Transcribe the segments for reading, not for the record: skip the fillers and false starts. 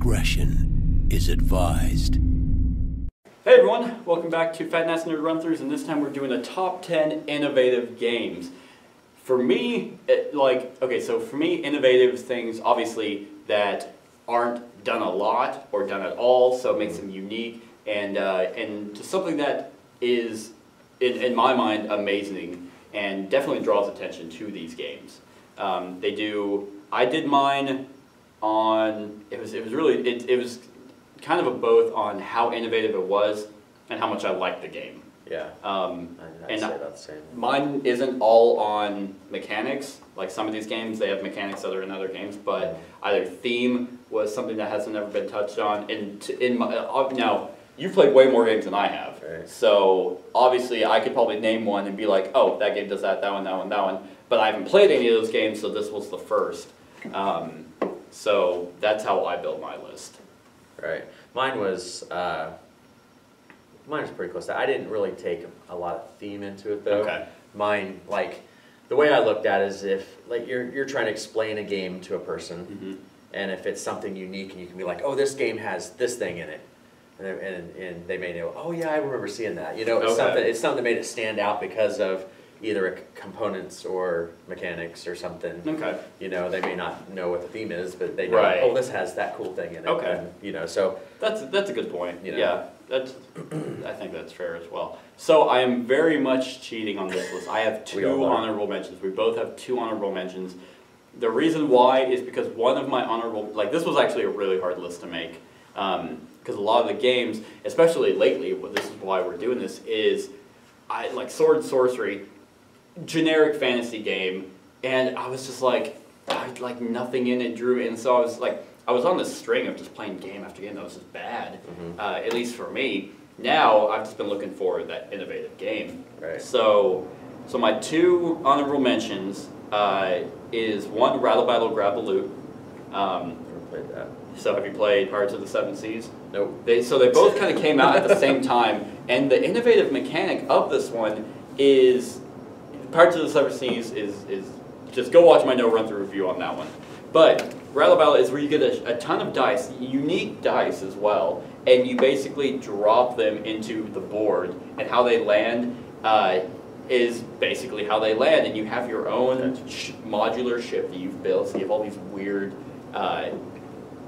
discretion is advised. Hey everyone, welcome back to Fat Nasty Nerd Run-Throughs, and this time we're doing a top 10 innovative games. For me, for me, innovative things, obviously, that aren't done a lot or done at all, so it makes them unique, and just something that is, in my mind, amazing, and definitely draws attention to these games. I did mine on, it was kind of a both on how innovative it was and how much I liked the game. Yeah, I'd say about the same. Mine isn't all on mechanics. Like some of these games, they have mechanics that are in other games, but either theme was something that hasn't ever been touched on. And now, you've played way more games than I have. Right. So obviously I could probably name one and be like, oh, that game does that, that one, that one, that one. But I haven't played any of those games, so this was the first. So that's how I built my list. Right. Mine was pretty close. I didn't really take a lot of theme into it though. Okay. Mine, like, the way I looked at it is if, like, you're trying to explain a game to a person, and if it's something unique and you can be like, oh, this game has this thing in it, and they may know, oh yeah, I remember seeing that. You know, it's something that made it stand out because of either components or mechanics or something. Okay. You know, they may not know what the theme is, but they know, oh, this has that cool thing in it. Okay. And, you know, so that's a good point. You know. Yeah, I think that's fair as well. So I am very much cheating on this list. I have two honorable mentions. We both have two honorable mentions. The reason why is because one of my honorable, like, this was actually a really hard list to make, because a lot of the games, especially lately, this is why we're doing this, is like Sword and Sorcery, generic fantasy game, and I was just like, nothing in it drew me, and so I was on this string of just playing game after game that was just bad, at least for me. Now I've just been looking for that innovative game. Right. So my two honorable mentions is one, Rattle Battle Grab the Loot. Never played that. So have you played Pirates of the Seven Seas? Nope. They both kind of came out at the same time, and the innovative mechanic of this one is Pirates of the Seven Seas is just go watch my no run through review on that one. But Rattle Battle is where you get a ton of dice, unique dice as well, and you basically drop them into the board, and how they land is basically how they land, and you have your own modular ship that you've built, so you have all these weird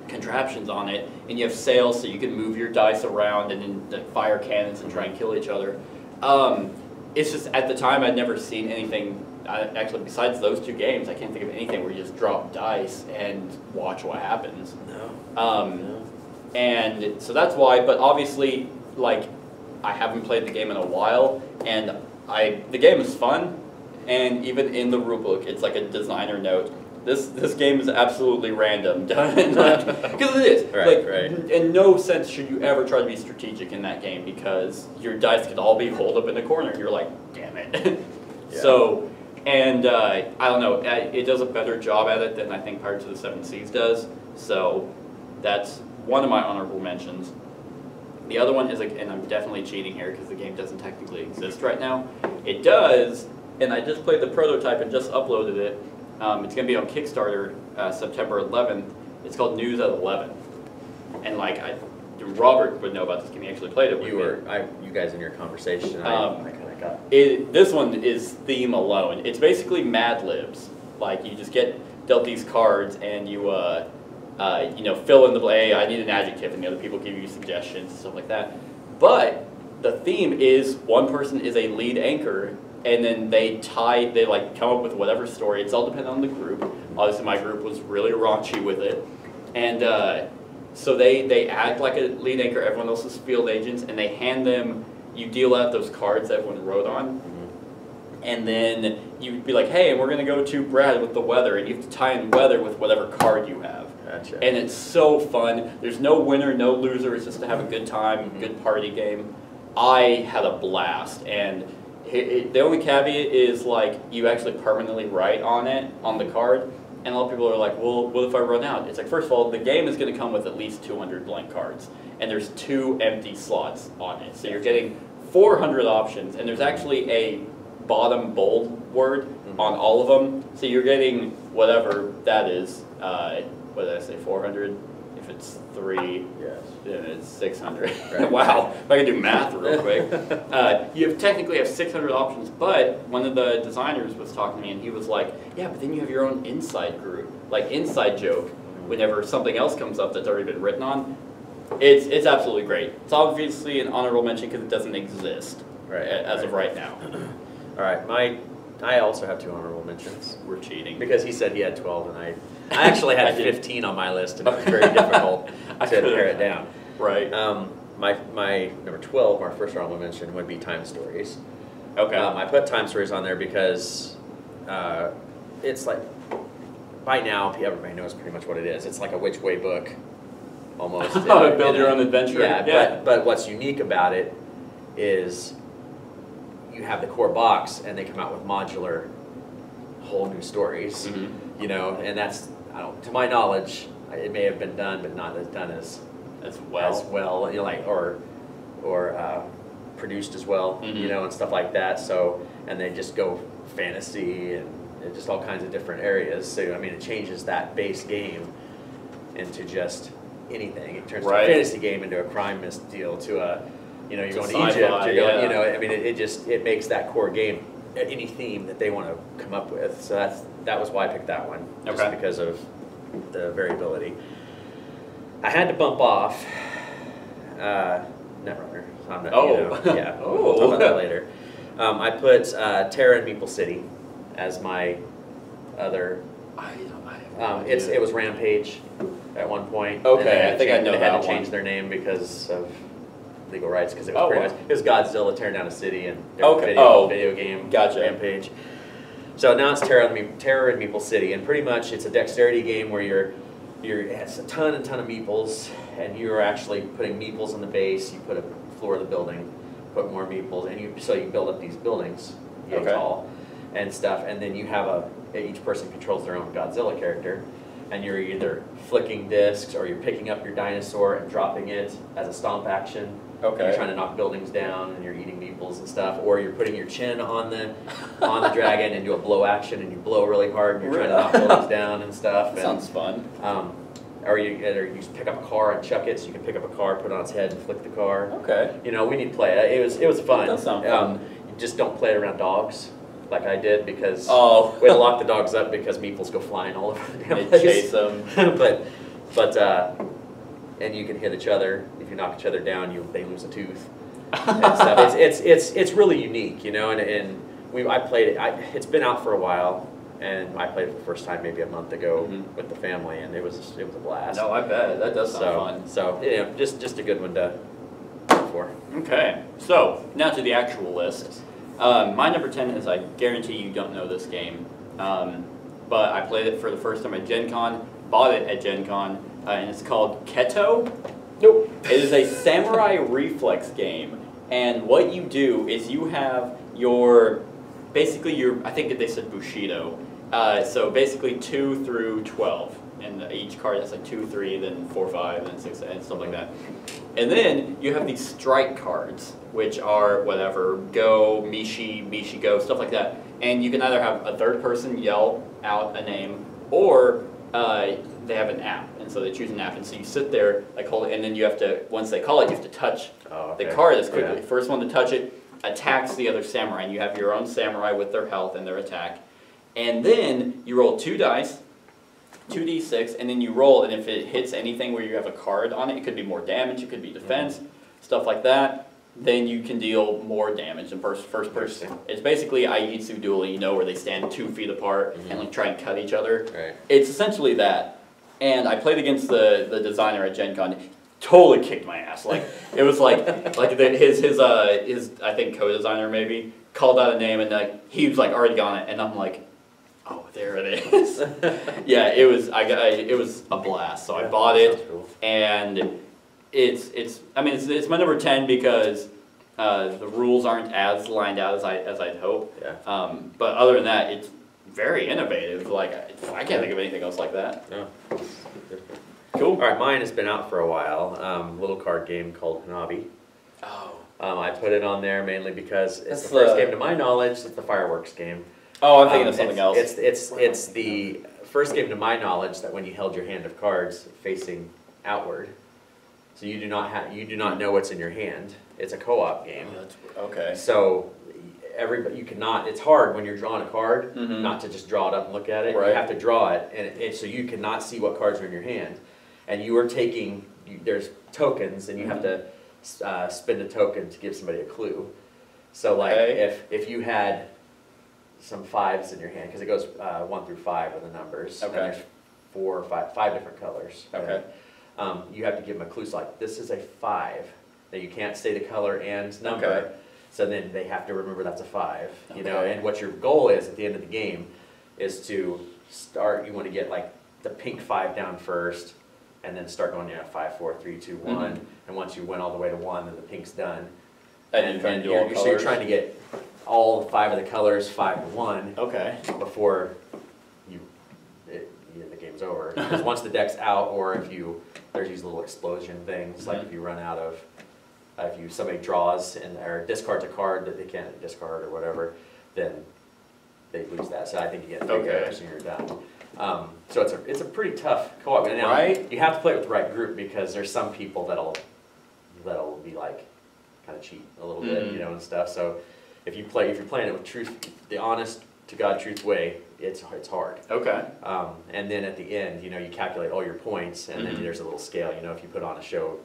contraptions on it, and you have sails so you can move your dice around and then fire cannons and try and kill each other. It's just, at the time, I'd never seen anything, actually, besides those two games, I can't think of anything where you just drop dice and watch what happens. No. And so that's why, but obviously, like, I haven't played the game in a while, and the game is fun, and even in the rulebook, it's like a designer note. This game is absolutely random, because it is. Right. In no sense should you ever try to be strategic in that game, because your dice could all be holed up in the corner, and you're like, damn it. Yeah. So, and I don't know, it does a better job at it than I think Pirates of the Seven Seas does. So that's one of my honorable mentions. The other one is, and I'm definitely cheating here because the game doesn't technically exist right now. It does, and I just played the prototype and just uploaded it. It's going to be on Kickstarter September 11th. It's called News at 11. And like, Robert would know about this game. He actually played it with me. You guys in your conversation, I kind of got it. This one is theme alone. It's basically Mad Libs. Like, you just get dealt these cards and you fill in the blank. Hey, I need an adjective, and the other people give you suggestions and stuff like that. But the theme is one person is a lead anchor, and then they come up with whatever story. It's all dependent on the group. Obviously, my group was really raunchy with it, and so they act like a lead anchor. Everyone else is field agents, and they hand them. You deal out those cards that everyone wrote on, and then you'd be like, "Hey, and we're gonna go to Brad with the weather," and you have to tie in weather with whatever card you have. Gotcha. And it's so fun. There's no winner, no loser. It's just to have a good time, good party game. I had a blast, and the only caveat is, like, you actually permanently write on it, on the card, and a lot of people are like, well, what if I run out? It's like, first of all, the game is going to come with at least 200 blank cards, and there's 2 empty slots on it. So you're getting 400 options, and there's actually a bottom bold word on all of them, so you're getting whatever that is. What did I say, 400? If it's 3, Yes. then it's 600. Right. Wow, if I can do math real quick. You technically have 600 options, but one of the designers was talking to me and he was like, yeah, but then you have your own inside group, like inside joke. Whenever something else comes up that's already been written on, it's absolutely great. It's obviously an honorable mention because it doesn't exist as of right now. All right, I also have 2 honorable mentions. We're cheating. Because he said he had 12 and I actually had 15 on my list and it was very difficult to pare it down. Right. My number 12, our first honorable mention, would be Time Stories. Okay. I put Time Stories on there because it's like, by now everybody knows pretty much what it is. It's like a which way book, almost. How to build your own adventure. Yeah. But what's unique about it is you have the core box and they come out with modular whole new stories, you know, and that's, to my knowledge, it may have been done, but not as done as well, you know, like, or produced as well, you know, and stuff like that. So, and they just go fantasy and just all kinds of different areas. So, I mean, it changes that base game into just anything. It turns a fantasy game into a crime deal to a, you know, you're going to Egypt, you're going, you know, I mean, it makes that core game any theme that they want to come up with. So that was why I picked that one, just because of the variability. I had to bump off Netrunner. I'm not, you know, yeah, we'll talk about that later. I put Terra and Meeple City as my other. It was Rampage at one point. Okay, I think I know they that had to one. change their name because of legal rights, because it was pretty much, it was Godzilla tearing down a city and video game Rampage. So now it's Terra and Meeple City, and pretty much it's a dexterity game where it's a ton of meeples, and you're actually putting meeples on the base. You put a floor of the building, put more meeples, and so you build up these buildings, tall, and stuff, and then you have each person controls their own Godzilla character, and you're either flicking discs or you're picking up your dinosaur and dropping it as a stomp action. Okay. You're trying to knock buildings down and you're eating meeples and stuff, or you're putting your chin on the dragon and do a blow action and you blow really hard and you're trying to knock buildings down and stuff. Sounds fun. Or you pick up a car and chuck it, so you can pick up a car, put it on its head, and flick the car. Okay. You know, we need to play it. It was fun. That sounds fun. You just don't play it around dogs, like I did, because we had to lock the dogs up because meeples go flying all over the damn place. Chase them. And you can hit each other. If you knock each other down, they lose a tooth and stuff. It's really unique, you know. And I played it. It's been out for a while. And I played it for the first time maybe a month ago with the family, and it was a blast. No, I bet. That does sound fun. So, yeah, just a good one to look for. Okay, so now to the actual list. My number 10 is, I guarantee you don't know this game, but I played it for the first time at Gen Con, bought it at Gen Con, and it's called Keto. Nope. It is a samurai reflex game, and what you do is you have I think they said Bushido. So basically 2 through 12, and each card has like 2, 3, then 4, 5, then 6, and stuff like that. And then you have these strike cards, which are whatever, go, Mishi go, stuff like that. And you can either have a third person yell out a name, or they have an app, and so they choose an app, and so you sit there, like hold it, and then you have to, once they call it, you have to touch the card as quickly. Yeah. First one to touch it attacks the other samurai, and you have your own samurai with their health and their attack. And then you roll 2 dice, 2d6, and then you roll, and if it hits anything where you have a card on it, it could be more damage, it could be defense, stuff like that, then you can deal more damage in first person. It's basically Aijitsu dueling, you know, where they stand 2 feet apart and like try and cut each other. Right. It's essentially that. And I played against the designer at Gen Con. He totally kicked my ass. Like it was like his I think co-designer maybe called out a name, and like he was like already got it, and I'm like, oh, there it is. Yeah, it was a blast. So I bought it, and it's my number 10 because the rules aren't as lined out as I'd hope. Yeah. But other than that, it's very innovative. Like I can't think of anything else like that. No. Cool. All right, mine has been out for a while. Little card game called Hanabi. Oh. I put it on there mainly because it's the first game to my knowledge. It's the fireworks game. Oh, I'm thinking of something else. It's the first game to my knowledge that when you held your hand of cards facing outward. So you do not know what's in your hand. It's a co-op game. Oh, that's, okay. So everybody, you cannot. It's hard when you're drawing a card Mhm. not to just draw it up and look at it. Right. You have to draw it, and so you cannot see what cards are in your hand. And you are taking. There's tokens, and you have to spend a token to give somebody a clue. So like Okay. if you had some 5s in your hand, because it goes 1 through 5 are the numbers. Okay. And there's 4 or 5 different colors. Okay. You have to give them a clue. So like this is a 5. That you can't say the color and number. Okay. So then they have to remember that's a 5. You know, Okay. and what your goal is at the end of the game is to start. You want to get like the pink 5 down first, and then start going 5, 4, 3, 2, 1. Mhm. And once you win all the way to 1, then the pink's done. And you're trying to do all so you're colors? trying to get all 5 of the colors 5 to 1 Okay. before the game's over. Because once the deck's out, or if there's these little explosion things, like Mhm. if you run out of, somebody draws or discards a card that they can't discard or whatever, then they lose that. So I think you get 3 Okay. errors and you're done. So it's a pretty tough co-op. And now, Right. you have to play it with the right group, because there's some people that'll be like kind of cheat a little bit, Mhm. and stuff. So if you're playing it with the honest to God truth way, it's hard. Okay. And then at the end, you calculate all your points, and then Mhm. there's a little scale. If you put on a show,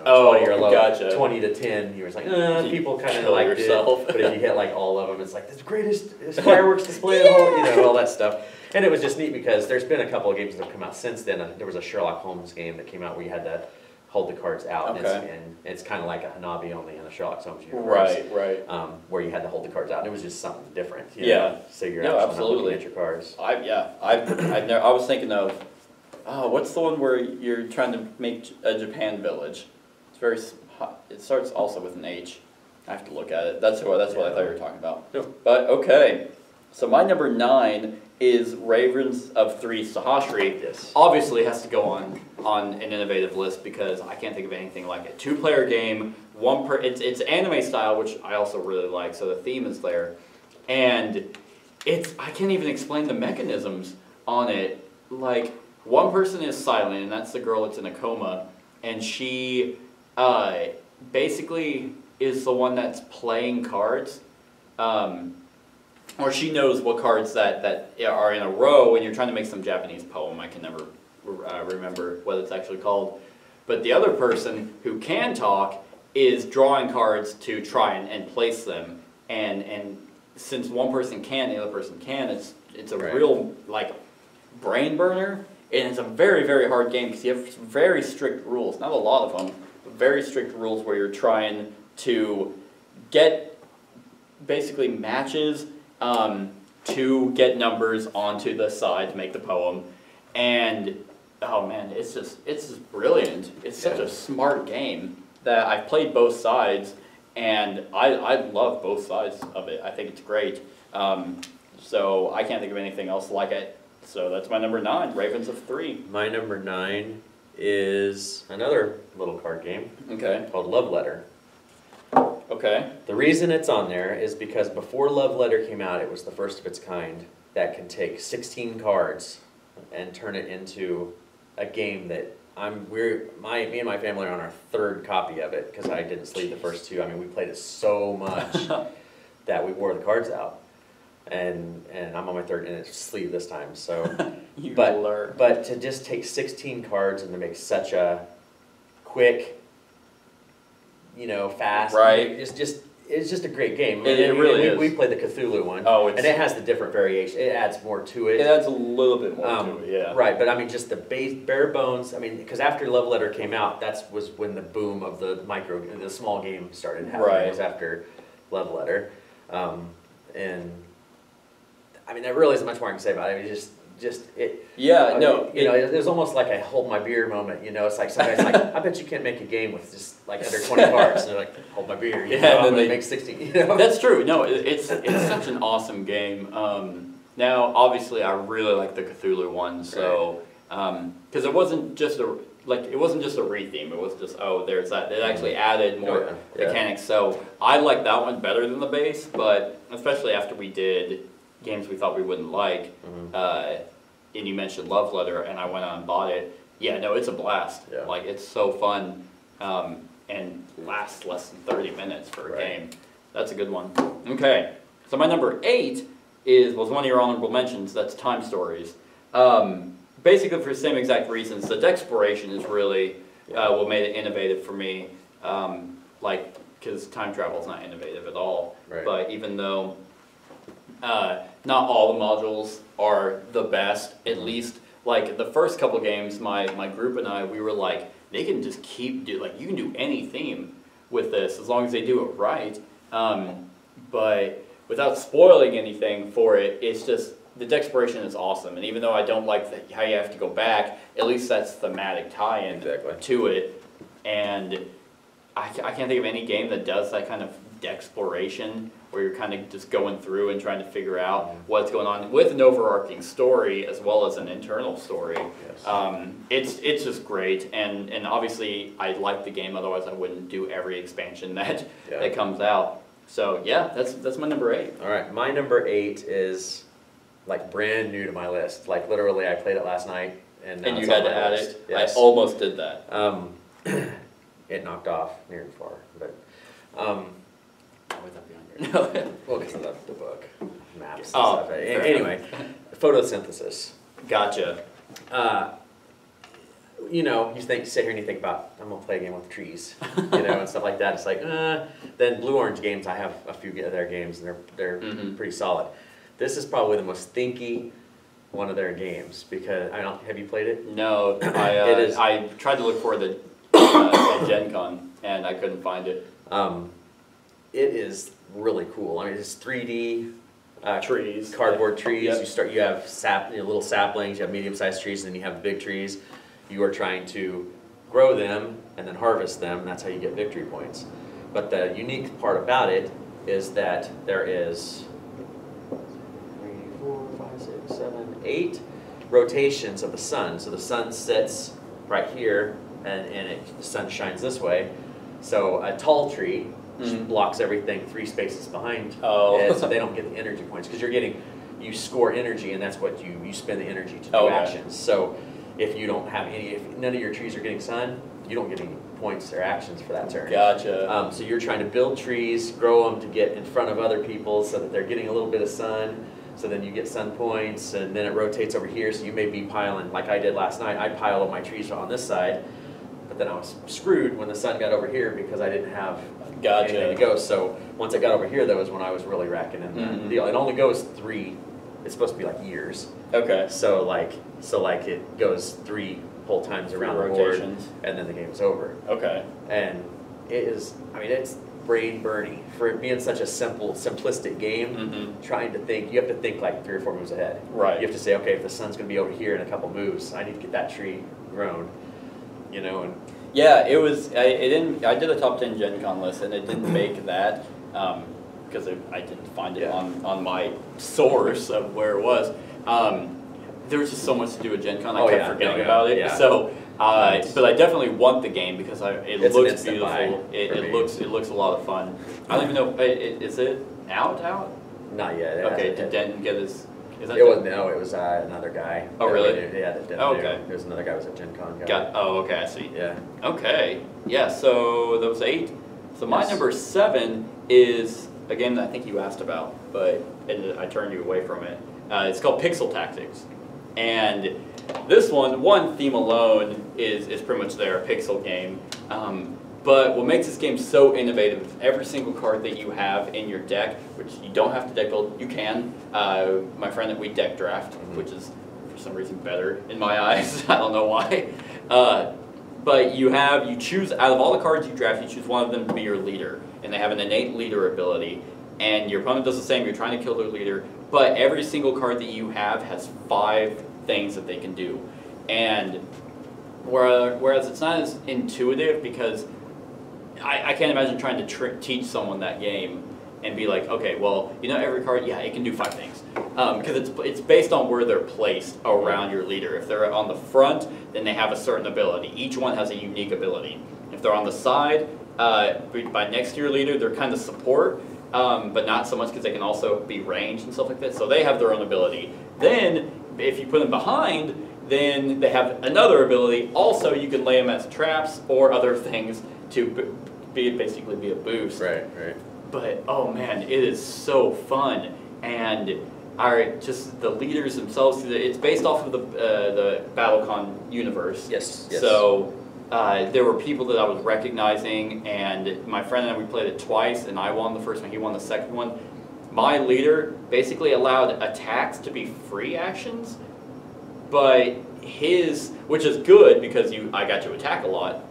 Oh, 20 or low, gotcha. 20 to 10, you're just like, You people kind of kill like yourself. it. But if you hit like all of them, it's like the greatest fireworks display of all, all that stuff. And it was just neat because there's been a couple of games that have come out since then. There was a Sherlock Holmes game that came out where you had to hold the cards out, Okay. and it's kind of like a Hanabi only in a Sherlock Holmes universe. Right. Where you had to hold the cards out. And it was just something different. Yeah. So you're No, actually not absolutely. looking at your cards. I was thinking of, what's the one where you're trying to make a Japan village? It's very, it starts also with an H. I have to look at it. That's what I thought you were talking about. Yep. But okay, so my number 9 is Ravens of Three Sahasri. Yes. Obviously has to go on an innovative list because I can't think of anything like it. 2-player game, it's anime style, which I also really like, so the theme is there. And I can't even explain the mechanisms on it. Like, one person is silent, and that's the girl that's in a coma, and she basically is the one that's playing cards. Or she knows what cards that are in a row, and you're trying to make some Japanese poem. I can never remember what it's actually called. But the other person who can talk is drawing cards to try and place them. And since one person can, the other person can, it's a Right. real like brain burner. And it's a very, very hard game because you have very strict rules. Not a lot of them, but very strict rules where you're trying to get basically matches to get numbers onto the side to make the poem. And oh man, it's just brilliant. It's such a smart game that I've played both sides, and I love both sides of it. I think it's great. So I can't think of anything else like it. So that's my number 9, Ravens of Three. My number 9 is another little card game Okay. called Love Letter. Okay. The reason it's on there is because before Love Letter came out, it was the first of its kind that can take 16 cards and turn it into a game that me and my family are on our 3rd copy of it because I didn't sleeve the first 2. I mean, we played it so much that we wore the cards out. And I'm on my 3rd, and it's sleeve this time. So, You but blur. but to just take 16 cards and to make such a quick, fast, Right. It's just a great game. It really is. We played the Cthulhu one, Oh, and it has the different variation. It adds more to it. It adds a little bit more to it, yeah. Right, but I mean, just the bare bones. I mean, because after Love Letter came out, was when the boom of the small game started happening. Right. It was after Love Letter, and I mean, there really isn't much more I can say about it. I mean, just it. Yeah, no. It was almost like a hold my beer moment. It's like somebody's like, I bet you can't make a game with just like under 20 cards. And they're like, hold my beer. Yeah, and then I'm gonna they make 16. That's true. No, it's such an awesome game. Now, obviously, I really like the Cthulhu one. So, because it wasn't just a retheme. It was just there's that. It actually added more mechanics. So I like that one better than the base. But especially after we did games we thought we wouldn't like, and you mentioned Love Letter, and I went out and bought it. Yeah, no, it's a blast. Yeah. Like, it's so fun, and lasts less than 30 minutes for a game. That's a good one. Okay, so my number 8 was one of your honorable mentions. That's Time Stories. Basically for the same exact reasons. The Dexploration is really what made it innovative for me. Like, because time travel is not innovative at all. Right. But even though not all the modules are the best, at least like the first couple games, my group and I, we were like, they can just like you can do any theme with this as long as they do it right. But without spoiling anything for it, it's just the Dexploration is awesome. And even though I don't like how you have to go back, at least that's thematic tie-in to it. And I can't think of any game that does that kind of Dexploration, where you're kind of just going through and trying to figure out what's going on with an overarching story as well as an internal story. Yes. It's just great, and obviously I like the game, otherwise I wouldn't do every expansion that comes out. So yeah, that's my number 8. All right, my number 8 is like brand new to my list. Like literally, I played it last night, and you had to add it. Yes. I almost did that. It knocked off near and far, but. With that behind here. Well, because of the book, maps and Oh, stuff. Anyway, photosynthesis. Gotcha. You know, sit here and you think about, I'm gonna play a game with trees, and stuff like that. It's like, then Blue Orange Games, I have a few of their games, and they're pretty solid. This is probably the most thinky one of their games, because have you played it? No, I tried to look for the at Gen Con, and I couldn't find it. It is really cool. I mean, it's 3D trees, cardboard trees. Yep. You have little saplings. You have medium-sized trees, and then you have big trees. You are trying to grow them and then harvest them, and that's how you get victory points. But the unique part about it is that there is 3, 4, 5, 6, 7, 8 rotations of the sun. So the sun sits right here, and the sun shines this way. So a tall tree blocks everything 3 spaces behind it, so they don't get the energy points, because you score energy, and that's what you spend the energy to do actions. So if you don't have if none of your trees are getting sun, you don't get any points or actions for that turn. Gotcha. So you're trying to build trees, grow them to get in front of other people so that they're getting a little bit of sun, so then you get sun points, and then it rotates over here, so you may be piling, like I did last night, I piled all my trees on this side, but then I was screwed when the sun got over here because I didn't have anything to go. So once it got over here, that was when I was really racking in the deal. It only goes 3, it's supposed to be like years. Okay. So like it goes 3 whole times around the board, and then the game's over. Okay. And it is, it's brain burning for it being such a simplistic game. Trying to think, you have to think like 3 or 4 moves ahead. Right. You have to say, okay, if the sun's going to be over here in a couple moves, I need to get that tree grown. And yeah, it was. I did a top 10 Gen Con list, and it didn't make that because I didn't find it on my source of where it was. There was just so much to do at Gen Con, I kept forgetting about it. Yeah. So, but I definitely want the game because it looks beautiful. It looks a lot of fun. I don't even know. Is it out? Not yet. Okay. Did Denton get his? It was another guy. Oh, really? That didn't okay. There was another guy who was at Gen Con. Okay, I see. Yeah. Okay. Yeah, so that was 8. So my number 7 is a game that I think you asked about, but I turned you away from it. It's called Pixel Tactics. And this one theme alone is pretty much there, a pixel game. But what makes this game so innovative is every single card that you have in your deck, which you don't have to deck build, you can. My friend that we deck draft, which is for some reason better in my eyes. I don't know why. But you choose, out of all the cards you draft, you choose one of them to be your leader. And they have an innate leader ability. And your opponent does the same, you're trying to kill their leader. But every single card that you have has 5 things that they can do. And whereas it's not as intuitive, because I can't imagine trying to teach someone that game and be like, okay, well, every card, it can do 5 things. Because it's based on where they're placed around your leader. If they're on the front, then they have a certain ability. Each one has a unique ability. If they're on the side, by next to your leader, they're kind of support, but not so much because they can also be ranged and stuff like that. So they have their own ability. Then, if you put them behind, then they have another ability. Also, you can lay them as traps or other things to basically be a boost. Right, right. But oh man, it is so fun, and just the leaders themselves. It's based off of the BattleCon universe. Yes, yes. So there were people that I was recognizing, and my friend and I, we played it twice, and I won the first one, he won the second one. My leader basically allowed attacks to be free actions, but which is good because I got to attack a lot,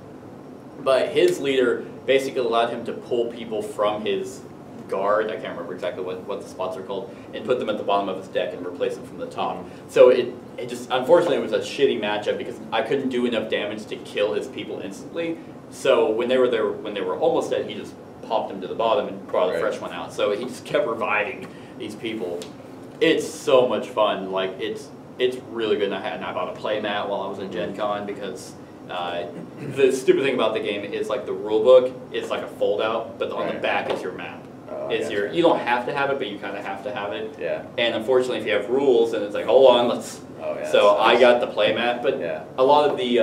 but his leader basically allowed him to pull people from his guard, I can't remember exactly what the spots are called, and put them at the bottom of his deck and replace them from the top. So it just, unfortunately, it was a shitty matchup because I couldn't do enough damage to kill his people instantly. So when they were almost dead, he just popped them to the bottom and brought a fresh one out. So he just kept reviving these people. It's so much fun. Like it's really good. And I bought a play mat while I was in Gen Con because the stupid thing about the game is like the rule book is like a fold out, but on the back is your map. You don't have to have it, but you kind of have to have it. Yeah. And unfortunately, if you have rules, and it's like, hold on, let's. Oh, yeah, so I got the playmat, but a lot of the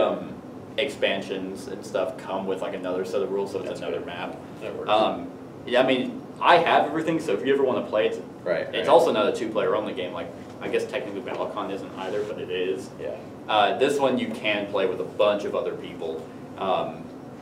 expansions and stuff come with like another set of rules, so it's another map. That works. Yeah, I mean, I have everything, so if you ever want to play it, it's also not a 2-player only game. Like, I guess technically BattleCon isn't either, but it is. Yeah. This one you can play with a bunch of other people.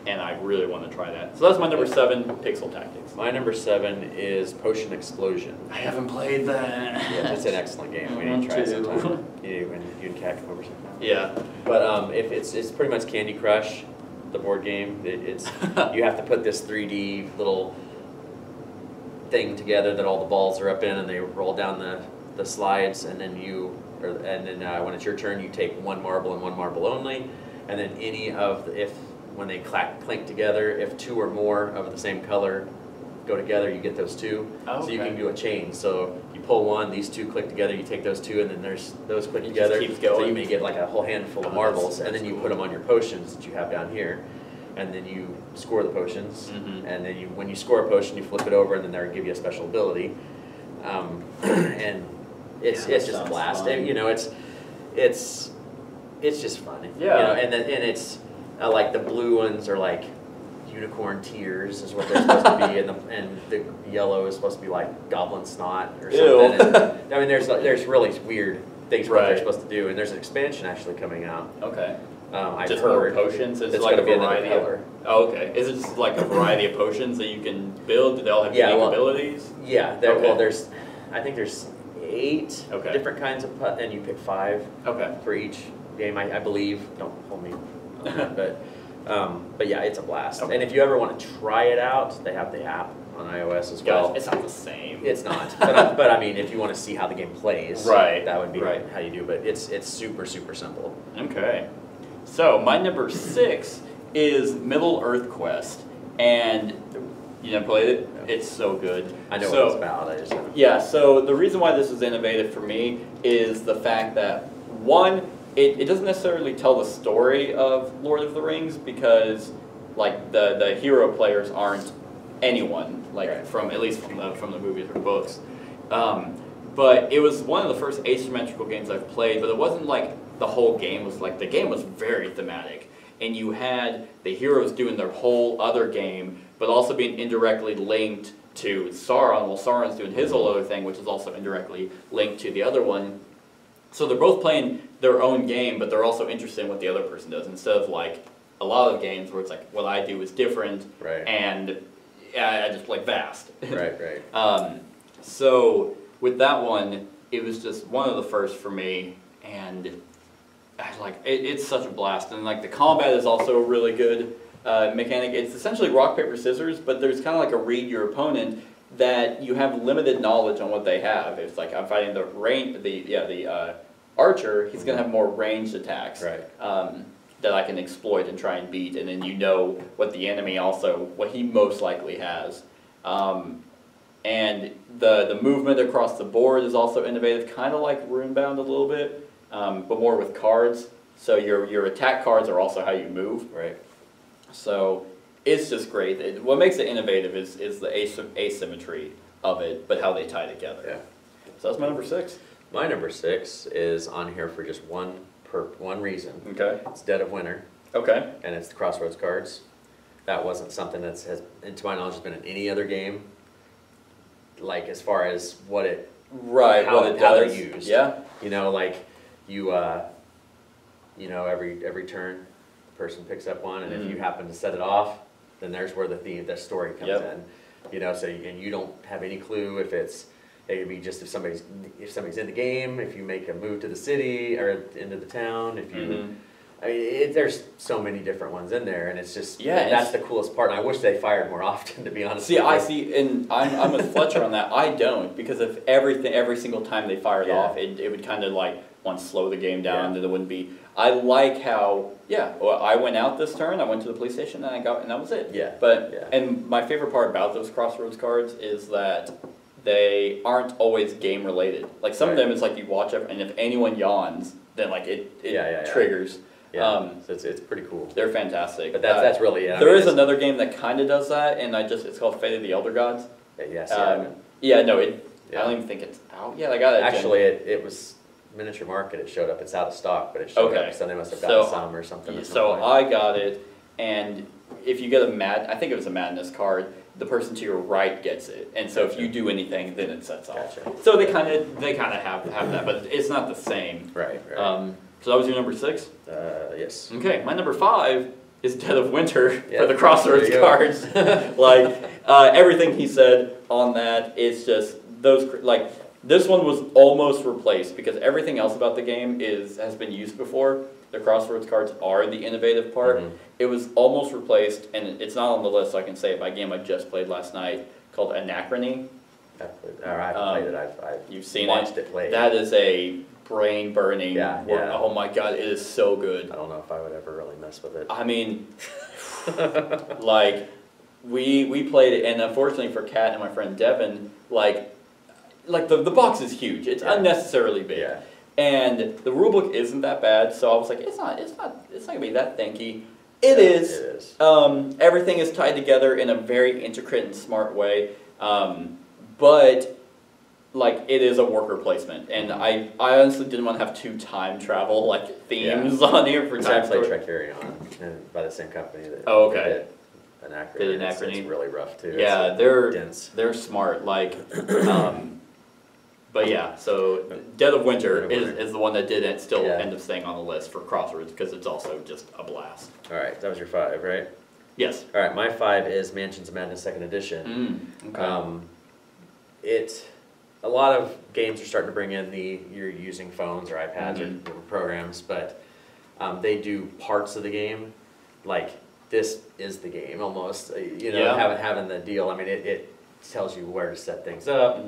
And I really want to try that. So that's my number 7, Pixel Tactics. My number 7 is Potion Explosion. I haven't played that. Yeah, it's an excellent game. We need to try it sometime. You and Cat come over sometime. Yeah. But if it's pretty much Candy Crush, the board game. It's you have to put this 3D little thing together that all the balls are up in, and they roll down the slides, and then when it's your turn, you take one marble and one marble only, and then when they clink together, if 2 or more of the same color go together, you get those 2. So you can do a chain. So you pull one, these 2 click together, you take those 2, and then there's those click together. Just keeps going. So you may get like a whole handful of marbles, and then you put them on your potions that you have down here, and then you score the potions, and then when you score a potion, you flip it over, and then they'll give you a special ability, and it's just a blast. And, it's just fun. Yeah. And it's. Like the blue ones are like unicorn tears is what they're supposed to be, and the yellow is supposed to be like goblin snot or something. And, I mean, there's really weird things what they're supposed to do, and there's an expansion actually coming out. Okay. I've just heard more potions. It's it's like a going to be variety another color. Oh, okay. Is it just like a variety of potions that you can build? Do they all have unique abilities? Yeah. Well, I think there's 8 Okay. different kinds of and you pick 5 for each game. I believe. Don't hold me. But yeah, it's a blast. Okay. And if you ever want to try it out, they have the app on iOS as well. It's not the same. It's not. but I mean, if you want to see how the game plays, that would be how you do. But it's super simple. Okay. So my number 6 is Middle Earth Quest, and you never played it? It's so good. I know what it's about. Yeah. So the reason why this is innovative for me is the fact that it doesn't necessarily tell the story of Lord of the Rings because, like, the hero players aren't anyone, like, at least from the movies or books. But it was one of the first asymmetrical games I've played, but it wasn't like the whole game was like, the game was very thematic. And you had the heroes doing their whole other game, but also being indirectly linked to Sauron. Well, Sauron's doing his whole other thing, which is also indirectly linked to the other one. So they're both playing their own game, but they're also interested in what the other person does, instead of like a lot of games where it's like, what I do is different, and I just play fast. So with that one, it was just one of the first for me, and it's such a blast. And like the combat is also a really good mechanic. It's essentially rock, paper, scissors, but there's kind of like a read your opponent that you have limited knowledge on what they have. It's like I'm fighting the archer. He's going to have more ranged attacks that I can exploit and try and beat, and then you know what the enemy what he most likely has. And the movement across the board is also innovative, kind of like Runebound a little bit, but more with cards. So your attack cards are also how you move. So it's just great. What makes it innovative is the asymmetry of it, but how they tie together. So that's my number 6. My number 6 is on here for just one for one reason. Okay. It's Dead of Winter, Okay. and it's the Crossroads cards. That wasn't something to my knowledge, has been in any other game. Like as far as what it, Right. how, What it how they're does. used. Yeah. You know, like you, you know, every turn, the person picks up one, and if you happen to set it off, then there's where the story comes in. You know, so and you don't have any clue if it's. It could be just if somebody's in the game, if you make a move to the city or into the town, if you. I mean, there's so many different ones in there, and it's just that's the coolest part. And I wish they fired more often, to be honest. See, I see, and I'm with Fletcher on that. I don't, because if every single time they fired off, it would kind of like one slow the game down, and it wouldn't be. I like how well, I went out this turn, I went to the police station, and that was it. And my favorite part about those Crossroads cards is that they aren't always game related. Like some of them, it's like you watch it, and if anyone yawns, then like it triggers. So it's pretty cool. They're fantastic. But that's really it. There is another game that kind of does that, and it's called Fate of the Elder Gods. Yes. I don't even think it's out yet. I got it. Actually, it was Miniature Market. It showed up. It's out of stock, but it showed up. So they must have gotten some or something. So I got it, and if you get I think it was a Madness card, the person to your right gets it, and so if you do anything, then it sets off. So they kind of have that, but it's not the same. Right. So that was your number 6? Yes. Okay, my number 5 is Dead of Winter for the Crossroads cards. Like, everything he said on that is just, this one was almost replaced because everything else about the game has been used before. The Crossroads cards are the innovative part. It was almost replaced, and it's not on the list, so I can say it, by a game I just played last night called Anachrony. I've played it. I've You've seen watched it played. That is a brain-burning work. Oh my god, it is so good. I don't know if I would ever really mess with it. I mean, like, we played it, and unfortunately for Kat and my friend Devin, like the box is huge. It's unnecessarily big. And the rulebook isn't that bad, so I was like, it's not gonna be that thinky. It is. It is. Everything is tied together in a very intricate and smart way. But like, it is a worker placement, and I honestly didn't want to have 2 time travel themes on here for time. I played Tricarion by the same company that did Anachrony. Anachrony. It's really rough too. Yeah, they're dense. They're smart. But yeah, so Dead of Winter is the one that did still end up staying on the list for Crossroads because it's also just a blast. All right, that was your 5, right? Yes. All right, my 5 is Mansions of Madness 2nd Edition. A lot of games are starting to bring in you're using phones or iPads or programs, but they do parts of the game, like this is the game almost. Having the deal. I mean, it tells you where to set things up.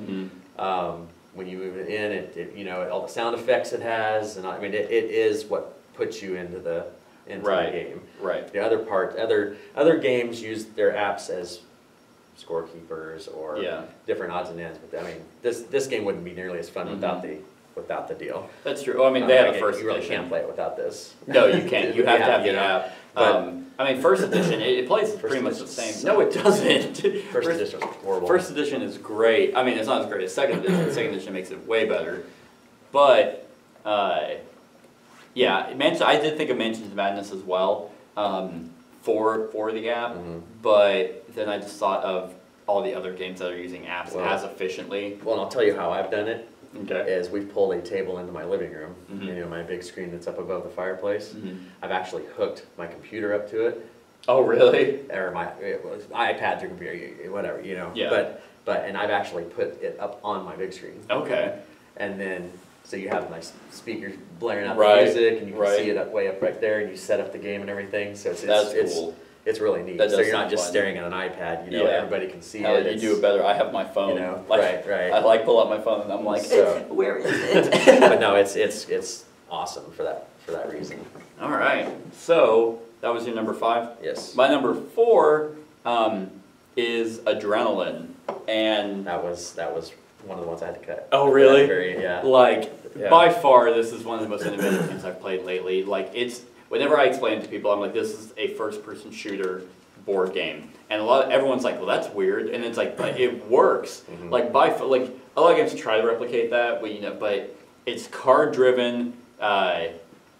When you move it in, all the sound effects it has, and I mean, it is what puts you into the game. Right. The other games use their apps as scorekeepers or different odds and ends, but I mean, this game wouldn't be nearly as fun without the deal. That's true. Well, I mean, they had a first edition. You really edition. can't play it without this. No, you can't. You have to have the app. I mean, first edition, it plays pretty much the same. No, it doesn't. First edition was horrible. First edition is great. I mean, it's not as great as second edition. Second edition makes it way better. But, I did think of Mansions of Madness as well for the app. But then I just thought of all the other games that are using apps as efficiently. Well, and I'll tell you how I've done it. Okay. Is we've pulled a table into my living room, my big screen that's up above the fireplace. I've actually hooked my computer up to it. Oh, really? Or my iPad, your computer, whatever, Yeah. But and I've actually put it up on my big screen. Okay. And then, so you have nice speakers blaring out the music, and you can see it way up right there, and you set up the game and everything. So it's cool. It's really neat. So you're not just staring at an iPad, everybody can see it. You do it better. I have my phone. Right. I pull out my phone and I'm like, where is it? But no, it's awesome for that reason. All right. So that was your number 5? Yes. My number 4 is Adrenaline, and that was one of the ones I had to cut. Oh, really? By far, this is one of the most innovative games I've played lately. Whenever I explain it to people, I'm like, this is a first-person shooter board game, and everyone's like, well, that's weird, and it's like, but it works. A lot of games try to replicate that, but it's card-driven, and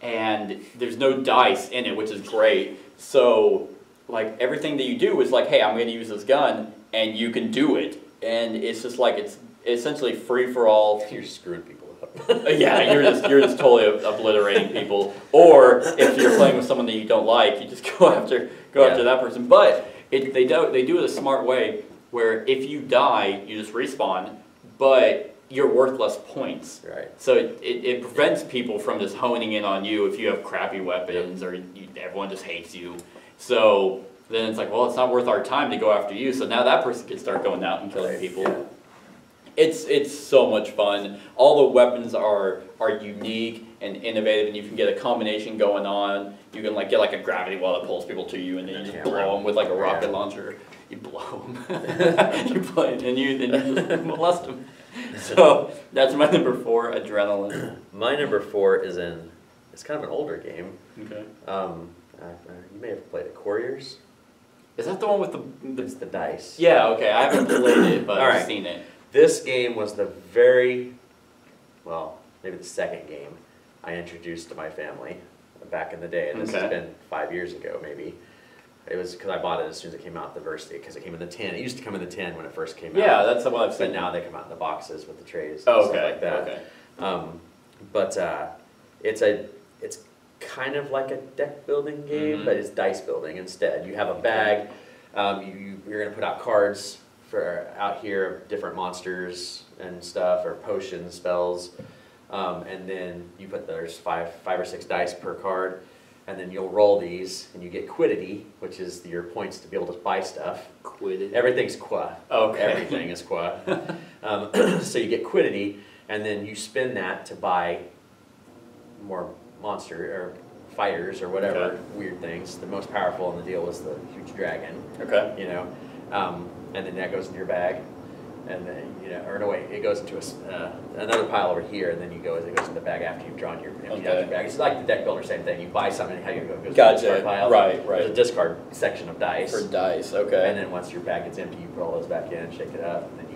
and there's no dice in it, which is great. So like everything that you do is like, hey, I'm going to use this gun, and you can do it, and it's just like it's essentially free for all. You're screwing people up. Yeah, you're just totally obliterating people. Or if you're playing with someone that you don't like, you just go after that person. But they do it a smart way where if you die, you just respawn, but you're worth less points. Right. So it prevents people from just honing in on you if you have crappy weapons or everyone just hates you. So then it's like, well, it's not worth our time to go after you. So now that person can start going out and killing people. Yeah. It's so much fun. All the weapons are unique and innovative, and you can get a combination going on. You can like get like a gravity well that pulls people to you, and then you just blow them with like a rocket launcher. You blow them. You play it, and you just molest them. So that's my number 4, Adrenaline. My number 4 is it's kind of an older game. Okay. You may have played it, Couriers. Is that the one with the? It's the dice. Yeah. Okay. I haven't played it, but All right. I've seen it. This game was maybe the second game I introduced to my family back in the day, and this has been 5 years ago maybe. It was because I bought it as soon as it came out, the Versity, because it came in the tin. It used to come in the tin when it first came out. Yeah, that's the one I've seen. But now they come out in the boxes with the trays and Oh, stuff like that. Okay. But it's kind of like a deck building game, but it's dice building instead. You have a bag. You're going to put out cards for out here, different monsters and stuff, or potions, spells, and then there's five or six dice per card, and then you'll roll these, and you get quiddity, which is your points to be able to buy stuff. Quiddity. Everything's qua. Okay. Everything is qua. So you get quiddity, and then you spend that to buy more monster or fighters or whatever weird things. The most powerful in the deal was the huge dragon. Okay. You know, and then that goes in your bag, and then it goes into another pile over here, and then it goes in the bag after you've drawn your empty out your bag. It's like the deck builder, same thing. You buy something, how you go goes to the discard pile. Right. There's a discard section of dice. For dice. Okay. And then once your bag gets empty, you put all those back in, shake it up, and then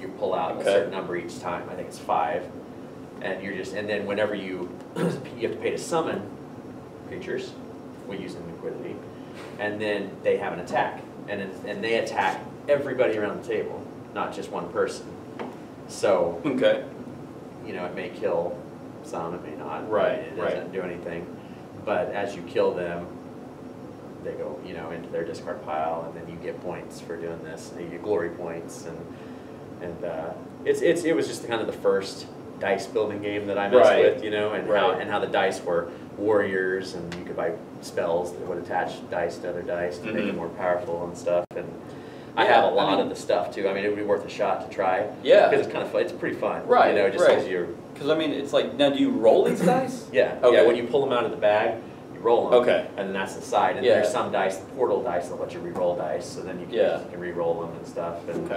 you pull out a certain number each time. I think it's 5, and and then whenever you have to pay to summon creatures, we use them in liquidity, and then they have an attack, and they attack everybody around the table, not just one person. So it may kill some, it may not. Right. It doesn't do anything, but as you kill them, they go into their discard pile, and then you get points for doing this. And you get glory points, and it was just kind of the first dice building game that I messed with, and how the dice were warriors, and you could buy spells that would attach dice to other dice to make it more powerful and stuff. And I have a lot of the stuff too. I mean, it would be worth a shot to try. Yeah. Because it's kind of fun. It's pretty fun. Right. Just because you're. Because I mean, it's like, now do you roll these dice? Yeah. Okay. Yeah. When you pull them out of the bag, you roll them. Okay. And then that's the side. And there's some dice, portal dice, that let you re-roll dice. So then you can re-roll them and stuff. And,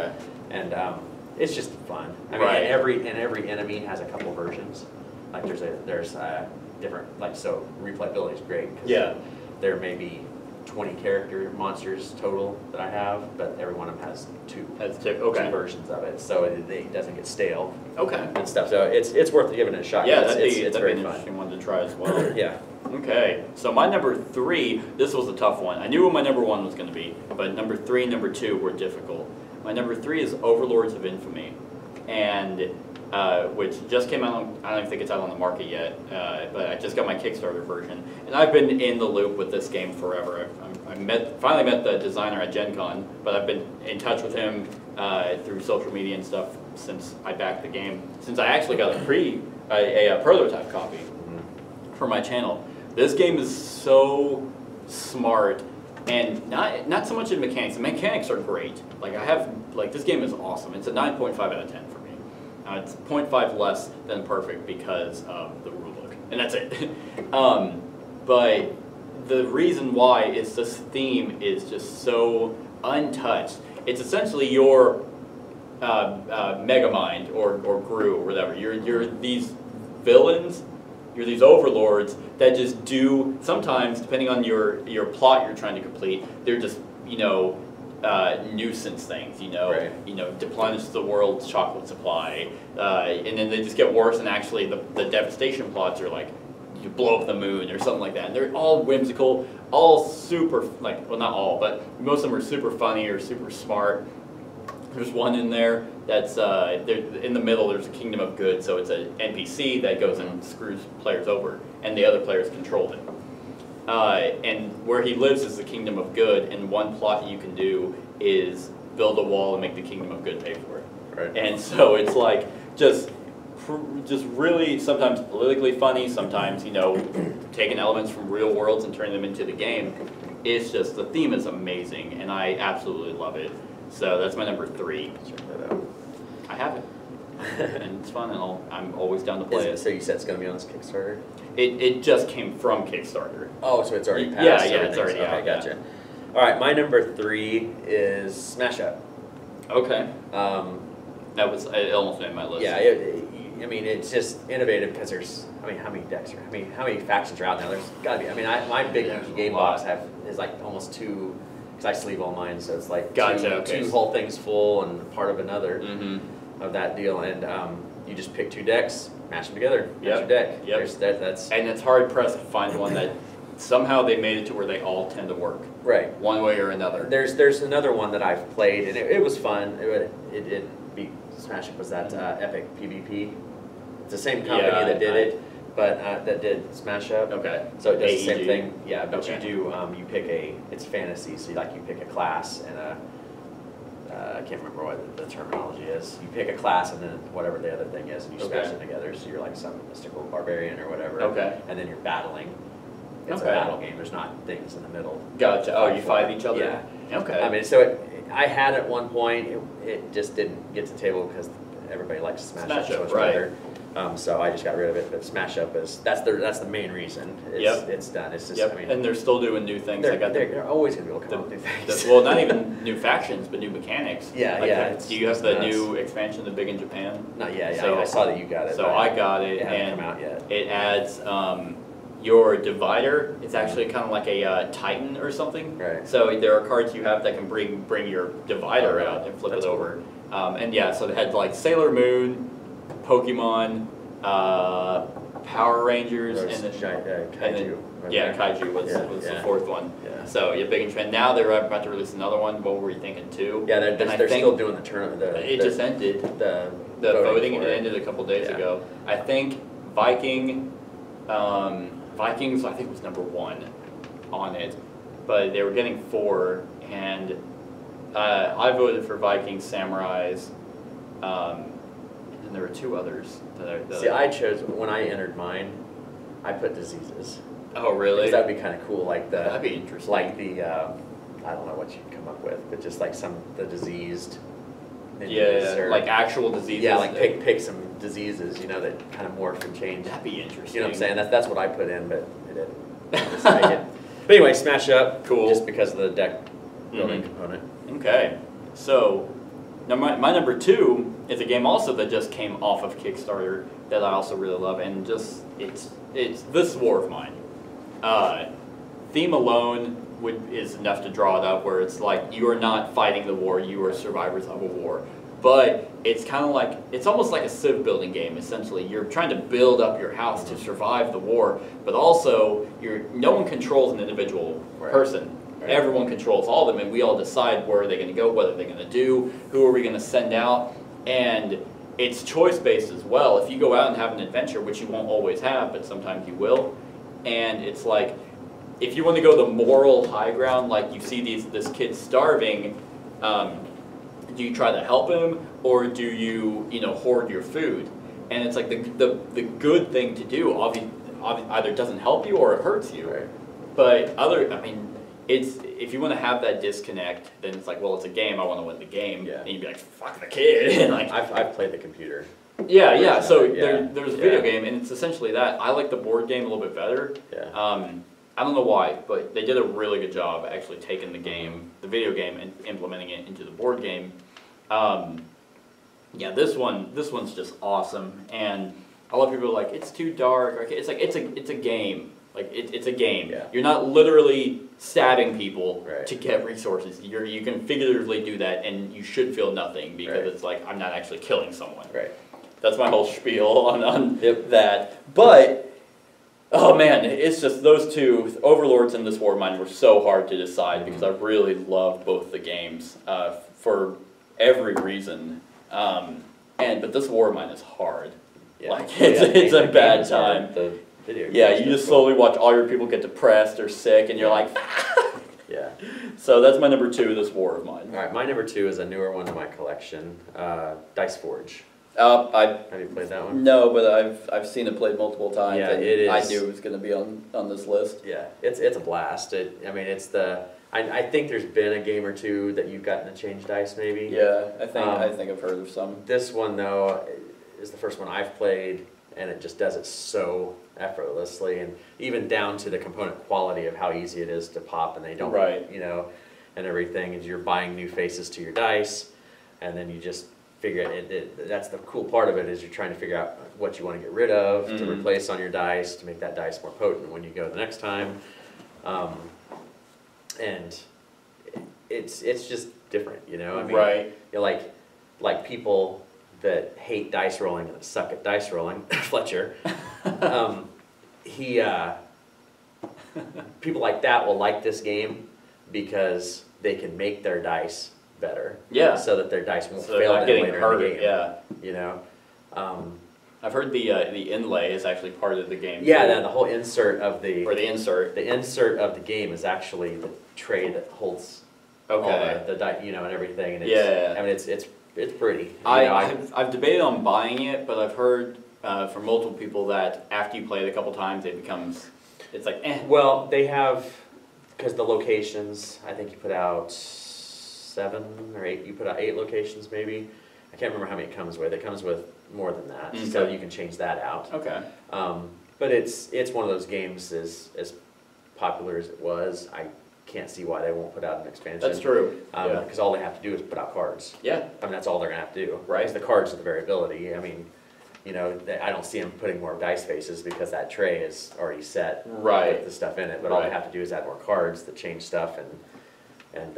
And it's just fun. I mean, and every enemy has a couple versions. Like there's different, like, so replayability is great. There may be 20 character monsters total that I have, but every one of them has two versions of it, so it doesn't get stale. And stuff. So it's worth giving it a shot. Yeah, it's that'd be very an fun. interesting one to try as well. Yeah. Okay, so my number 3, this was a tough one. I knew what my number 1 was going to be, but number 3 and number 2 were difficult. My number 3 is Overlords of Infamy, and which just came out. I don't even think it's out on the market yet, but I just got my Kickstarter version, and I've been in the loop with this game forever. I finally met the designer at Gen Con, but I've been in touch with him through social media and stuff since I backed the game. Since I actually got a prototype copy for my channel. This game is so smart, and not so much in mechanics. The mechanics are great. This game is awesome. It's a 9.5 out of 10 for me. It's 0.5 less than perfect because of the rulebook, and that's it. But the reason why is this theme is just so untouched. It's essentially your Megamind or Gru or whatever. You're these villains. You're these overlords that just do, sometimes, depending on your plot you're trying to complete, they're just, nuisance things, deplenish the world's chocolate supply, and then they just get worse, and actually the devastation plots are like, you blow up the moon or something like that. And they're all whimsical, all super, like, well, not all, but most of them are super funny or super smart. There's one in there that's, in the middle there's a Kingdom of Good, so it's an NPC that goes and screws players over, and the other players control him. And where he lives is the Kingdom of Good, and one plot you can do is build a wall and make the Kingdom of Good pay for it. Right. And so it's like, just really sometimes politically funny, sometimes, you know, taking elements from real worlds and turning them into the game. It's just, the theme is amazing, and I absolutely love it. So that's my number 3. Check that out. I have it, and it's fun, and I'm always down to play it. So you said it's going to be on this Kickstarter? It just came from Kickstarter. Oh, so it's already passed? Yeah, it's already out. Okay, gotcha. All right, my number 3 is Smash Up. Okay. It almost made my list. Yeah, I mean, it's just innovative because there's, I mean, how many decks are, how many factions are out now? There's got to be, I mean, my big game box is like almost 2, because I sleeve all mine, so it's like two whole things full and part of another of that deal. And you just pick 2 decks, mash them together, that's your deck. That's and it's hard pressed to find one that somehow they made it to where they all tend to work. Right. One way or another. There's another one that I've played, and it was fun. It didn't beat Smash Up, was that Epic PvP. It's the same company that did it, but that did Smash Up. Okay. So it does the AEG. same thing. Yeah, but Okay. you do, you pick it's fantasy, so you pick a class and I can't remember what the terminology is. You pick a class and then whatever the other thing is, and you smash them together, so you're like some mystical barbarian or whatever. Okay. And then you're battling. It's a battle game, there's not things in the middle. Gotcha. Oh, you fight each other? Yeah. Okay. I mean, so I had at one point, it just didn't get to the table because everybody likes Smash Up so much better. So I just got rid of it. But Smash Up that's the main reason it's done. It's just, I mean, and they're still doing new things. They're always going to be able to come up with new things. Well, not even new factions, but new mechanics. Yeah. Do you have the new expansion, The Big in Japan? Not yet. So, I saw that you got it. So I got it, it hasn't and come out yet. it adds your divider. It's actually kind of like a Titan or something. Right. So there are cards you have that can bring your divider out and flip it over. And yeah, so they had like Sailor Moon, Pokemon, Power Rangers, and then Kaiju. Kaiju was the 4th one. Yeah. So yeah, Big in Japan. Now they're about to release another one. What were you thinking, 2? Yeah, they're still doing the tournament. It just ended. The voting ended a couple days ago. I think Vikings I think was number 1 on it, but they were getting 4, and I voted for Vikings, Samurais, and there were 2 others. I chose, when I entered mine, I put diseases. Oh, really? Because that'd be kind of cool, that'd be interesting. Like the, I don't know what you'd come up with, but just like the diseased ninjas. Yeah, like actual diseases. Yeah, like pick some diseases, that kind of morph and change. That'd be interesting. You know what I'm saying? That's what I put in, but it didn't. Just make it. But anyway, Smash Up. Cool. Just because of the deck building component. Okay. So, now my number 2 is a game also that just came off of Kickstarter that I also really love, and just it's this war of mine. Theme alone is enough to draw it up, where it's like you are not fighting the war, you are survivors of a war. But it's kind of like, it's almost like a civ building game, essentially. You're trying to build up your house to survive the war, but also no one controls an individual person. Right. Everyone controls all of them, and we all decide where they're going to go, what are they going to do, who are we going to send out, and it's choice-based as well. If you go out and have an adventure, which you won't always have, but sometimes you will, and it's like, if you want to go the moral high ground, like you see this kid starving, do you try to help him, or do you hoard your food? And it's like the good thing to do either doesn't help you or it hurts you. Right. But if you want to have that disconnect, then it's like, well, it's a game. I want to win the game. Yeah. And you'd be like, fuck the kid. And like, I've played the computer. Yeah. So there's a video game, and it's essentially that. I like the board game a little bit better. Yeah. I don't know why, but they did a really good job actually taking the video game, and implementing it into the board game. Yeah, this one's just awesome, and a lot of people are like, it's too dark. It's like it's a game. Like it's a game. Yeah. You're not literally stabbing people Right. to get resources. You can figuratively do that, and you should feel nothing because Right. it's like I'm not actually killing someone. Right. That's my whole spiel on that. But Oh man, it's just those two, Overlords and this War of Mine, were so hard to decide because I really loved both the games for every reason. But this War of Mine is hard. Yeah. Like it's a bad time. The video Yeah, you just slowly watch all your people get depressed or sick, and you're like, Yeah. So that's my number 2, this War of Mine. All right, my number 2 is a newer one in my collection, Dice Forge. Have Have you played that one? No, but I've seen it played multiple times. Yeah, and it is. I knew it was going to be on this list. Yeah, it's a blast. It's I think there's been a game or two that you've gotten to change dice maybe. Yeah, I think I've heard of some. This one though is the first one I've played, and it just does it so effortlessly, and even down to the component quality of how easy it is to pop, and they don't, Right. And everything. And you're buying new faces to your dice, and then you just figure it. That's the cool part of it, is you're trying to figure out what you want to get rid of to replace on your dice to make that dice more potent when you go the next time, and it's just different, I mean, Right. Like people that hate dice rolling and that suck at dice rolling, Fletcher. People like that will like this game because they can make their dice better. Yeah. So that their dice won't So they're fail not them getting later hurt. in the game. Yeah. I've heard the inlay is actually part of the game. Yeah, too. the whole insert of the Or the insert. the insert of the game is actually the tray that holds all the die, and everything. And it's, Yeah. I mean, it's pretty. I've debated on buying it, but I've heard from multiple people that after you play it a couple times, it's like eh. Well, they have, because the locations, I think you put out 7 or 8. You put out 8 locations, maybe. I can't remember how many it comes with. It comes with more than that, so you can change that out. Okay. But it's one of those games as popular as it was. I can't see why they won't put out an expansion. That's true. Because all they have to do is put out cards. Yeah. I mean, that's all they're gonna have to do. Right. Because the cards are the variability. I mean, I don't see them putting more dice faces because that tray is already set. Right. With the stuff in it. But all they Right. have to do is add more cards that change stuff, and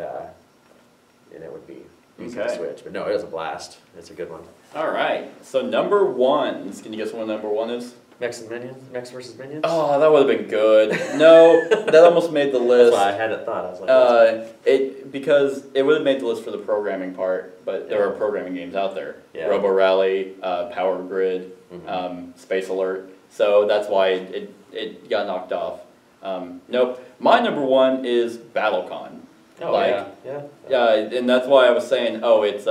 it would be easy to Okay. switch. But no, it was a blast. It's a good one. All right. So number 1. Can you guess what number 1 is? Mechs versus Minions? Oh, that would have been good. No, that almost made the list. That's why I hadn't thought. I was like, Because it would have made the list for the programming part, but there are programming games out there. Yeah. Robo Rally, Power Grid, Space Alert. So that's why it got knocked off. Nope. My number 1 is BattleCon. And that's why I was saying, it's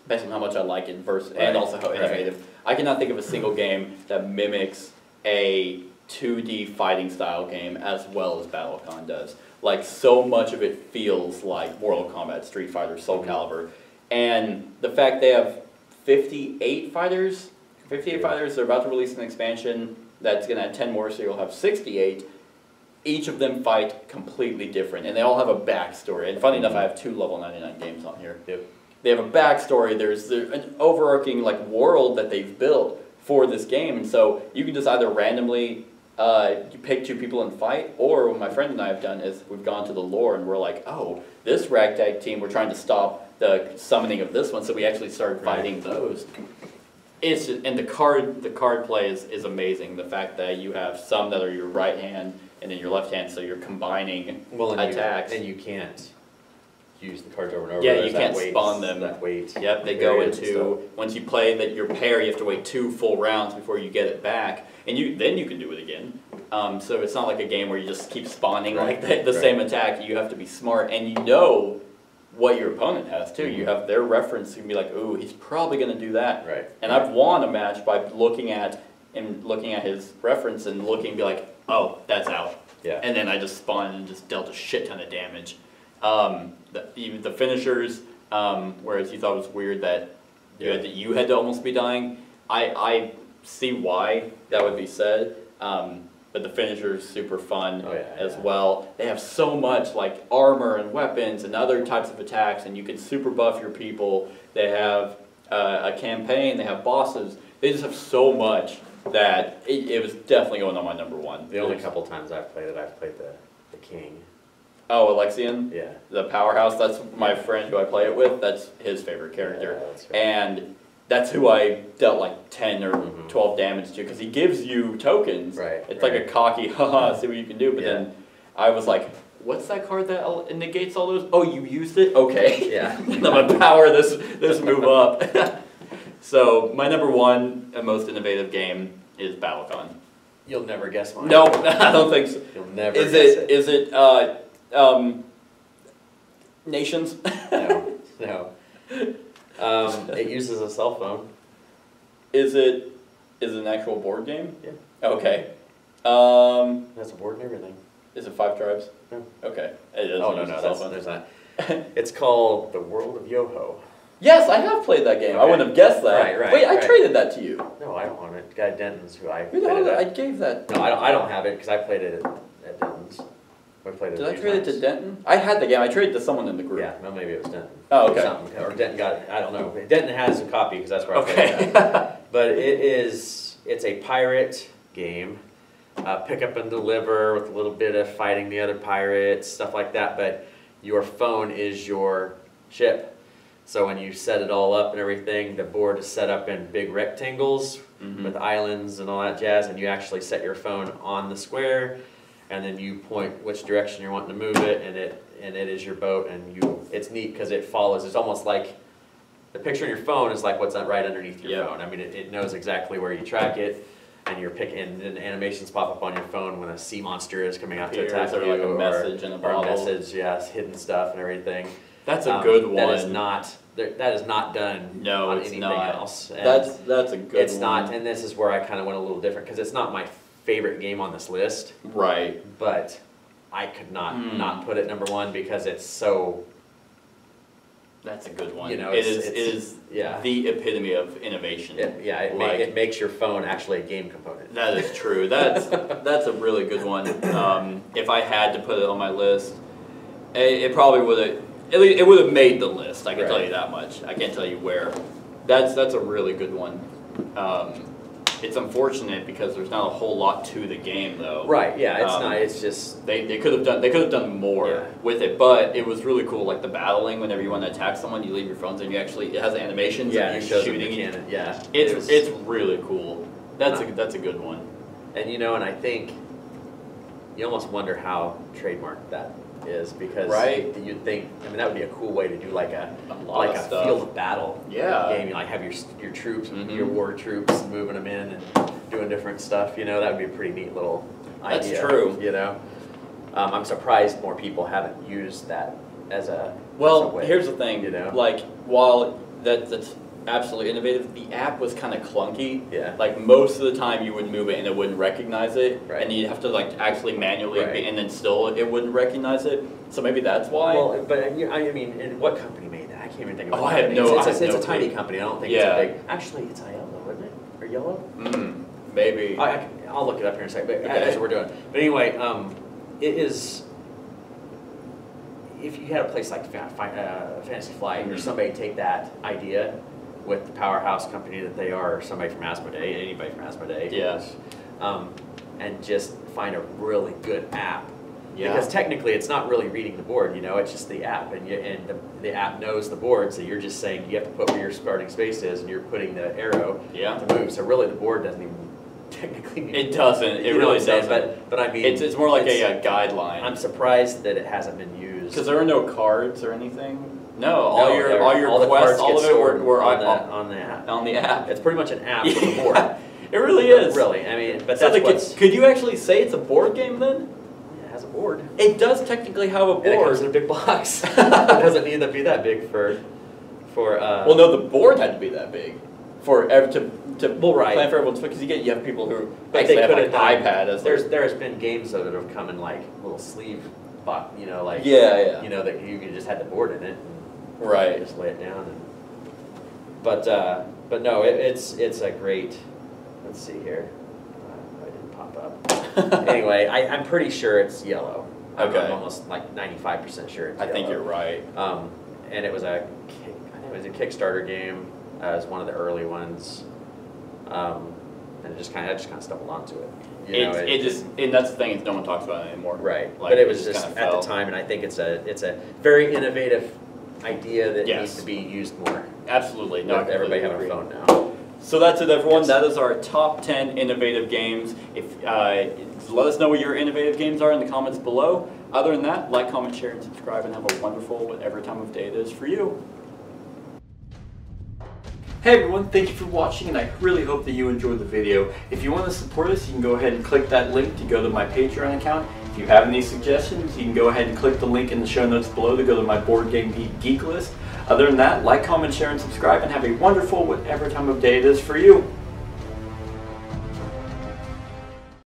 based on how much I like it and also how innovative. I cannot think of a single game that mimics a 2D fighting style game as well as BattleCon does. Like, so much of it feels like Mortal Kombat, Street Fighter, Soul Calibur. And the fact they have 58 fighters, they're about to release an expansion that's going to add 10 more, so you'll have 68. Each of them fight completely different, and they all have a backstory. And funny enough, I have 2 level 99 games on here. Yep. They have a backstory. There's an overarching world that they've built for this game, and so you can just either randomly you pick 2 people and fight, or what my friend and I have done is we've gone to the lore and we're like, oh, this ragtag team, we're trying to stop the summoning of this one, so we actually started fighting those. It's just, and the card play is amazing. The fact that you have some that are your right hand and then your left hand, so you're combining attacks. And you can't use the cards over and over. Yeah, There's you can't that spawn them. That wait. Yep, they go into, once you play your pair, you have to wait 2 full rounds before you get it back, and then you can do it again. So it's not like a game where you just keep spawning the same attack. You have to be smart, and you know what your opponent has too. You have their reference. You can be like, ooh, he's probably going to do that. Right. And I've won a match by looking at his reference and be like, oh, that's out. Yeah. And then I just spawned and just dealt a shit ton of damage. Even the finishers, whereas you thought it was weird that you had to almost be dying. I see why that would be said. But the finisher is super fun as well. They have so much armor and weapons and other types of attacks, and you can super buff your people. They have a campaign, they have bosses. They just have so much that it was definitely going on my number 1. The only couple times I've played it, I've played the King. Oh, Alexian? Yeah. The powerhouse, that's my friend who I play it with, that's his favorite character. Yeah, that's right. And that's who I dealt like 10 or 12 damage to, because he gives you tokens. Right. It's like a cocky, haha, see what you can do. But then I was like, what's that card that negates all those? Oh, you used it? Okay. Yeah. I'm gonna power this move up. So my number one and most innovative game is Battlecon. You'll never guess mine. No, I don't think so. You'll never guess it. Is it Nations? No. It uses a cell phone. Is it an actual board game? Yeah. Okay. It has a board and everything. Is it Five Tribes? No. Okay. It doesn't Oh, no, use a no, cell phone. there's not. It's called The World of Yoho. Yes, I have played that game. I Okay. wouldn't have guessed that. Right, right, Wait, I right. traded that to you. No, I don't want it. Guy Denton's who I Who the played hell? it I at. gave that. No, I don't have it because I played it at Denton's. We played it Did a I few trade it to times. Denton? I had the game. I traded it to someone in the group. Yeah, well, maybe it was Denton. Oh, okay. Or something. Or Denton got it. I don't know. Denton has a copy because that's where I played Okay. it at. But it's a pirate game. Pick up and deliver with a little bit of fighting the other pirates, stuff like that. But your phone is your ship. So when you set it all up and everything, the board is set up in big rectangles with islands and all that jazz, and you actually set your phone on the square, and then you point which direction you're wanting to move it, and it is your boat, and it's neat because it follows. It's almost like the picture on your phone is like what's right underneath your phone. I mean, it knows exactly where you track it, and you're picking, and then animations pop up on your phone when a sea monster is coming out to attack you, or like a message in a bottle. or a message, yes, hidden stuff and everything. That's a good one. That is not done No, on it's anything not. else. And That's a good one. it's not, and this is where I kind of went a little different because it's not my favorite game on this list, Right. but I could not put it number one because it's so. That's a good one. You know, it it's- is yeah. the epitome of innovation. It makes your phone actually a game component. That is true. That's a really good one. If I had to put it on my list, it probably would have. It would have made the list. I can tell you that much. I can't tell you where. That's a really good one. It's unfortunate because there's not a whole lot to the game though. Right. Yeah. It's not. It's just they could have done more with it, but it was really cool. Like the battling, whenever you want to attack someone, you leave your phones and it has animations of you shooting. It's really cool. That's a good one. And and I think you almost wonder how trademarked that is because you'd think that would be a cool way to do like a field of battle game. You like have your troops, your war troops, moving them in and doing different stuff. That would be a pretty neat little idea. That's true. I'm surprised more people haven't used that as a way, here's the thing. Like while that's absolutely innovative, the app was kind of clunky. Yeah. Like most of the time you would move it and it wouldn't recognize it. Right. And you'd have to like actually manually and then still it wouldn't recognize it. So maybe that's why. Well, but I mean, and what company made that? I can't even think of it. I have no It's clue. a tiny company. I don't think it's a big. Actually, it's Aiello, isn't it? Or Yellow? Maybe. I'll look it up here in a second. But Okay. that's what we're doing. But anyway, it is. If you had a place like Fantasy Flight or somebody take that idea with the powerhouse company that they are, or somebody from Asmodee, anybody from Asmodee, and just find a really good app. Yeah. Because technically, it's not really reading the board. It's just the app, and the app knows the board. So you're just saying you have to put where your starting space is, and you're putting the arrow to move. So really, the board doesn't even technically need. It doesn't. It really doesn't. But I mean, it's more like a guideline. I'm surprised that it hasn't been used. Because there are no cards or anything. No, all your the quests, cards all get of it stored were on the app. On the app. It's pretty much an app for the board. It really is. Really, I mean, but So that's could you actually say it's a board game then? It has a board. It does technically have a board. And it comes in a big box. It doesn't need to be that big for. Well, no, the board had to be that big to plan for everyone's because you have people who basically have like iPad as there's been games that have come in like little sleeve box, that you just had the board in it. Right. Just lay it down. But no, it's a great. Let's see here. I didn't pop up. Anyway, I'm pretty sure it's yellow. Okay. I'm almost like 95% sure it's yellow. I think you're right. And it was a Kickstarter game. It was one of the early ones. And I just kind of stumbled onto it. And that's the thing is no one talks about it anymore. Right. Like, but it was just kind of at the time, and I think it's a very innovative idea that Yes. needs to be used more. Absolutely. No, I With everybody completely having a agree. phone now. So that's it, everyone. Yes. That is our top 10 innovative games. If let us know what your innovative games are in the comments below. Other than that, like, comment, share, and subscribe, and have a wonderful whatever time of day it is for you. Hey everyone, thank you for watching, and I really hope that you enjoyed the video. If you want to support us, you can go ahead and click that link to go to my Patreon account. If you have any suggestions, you can go ahead and click the link in the show notes below to go to my Board Game Geek list. Other than that, like, comment, share, and subscribe, and have a wonderful whatever time of day it is for you.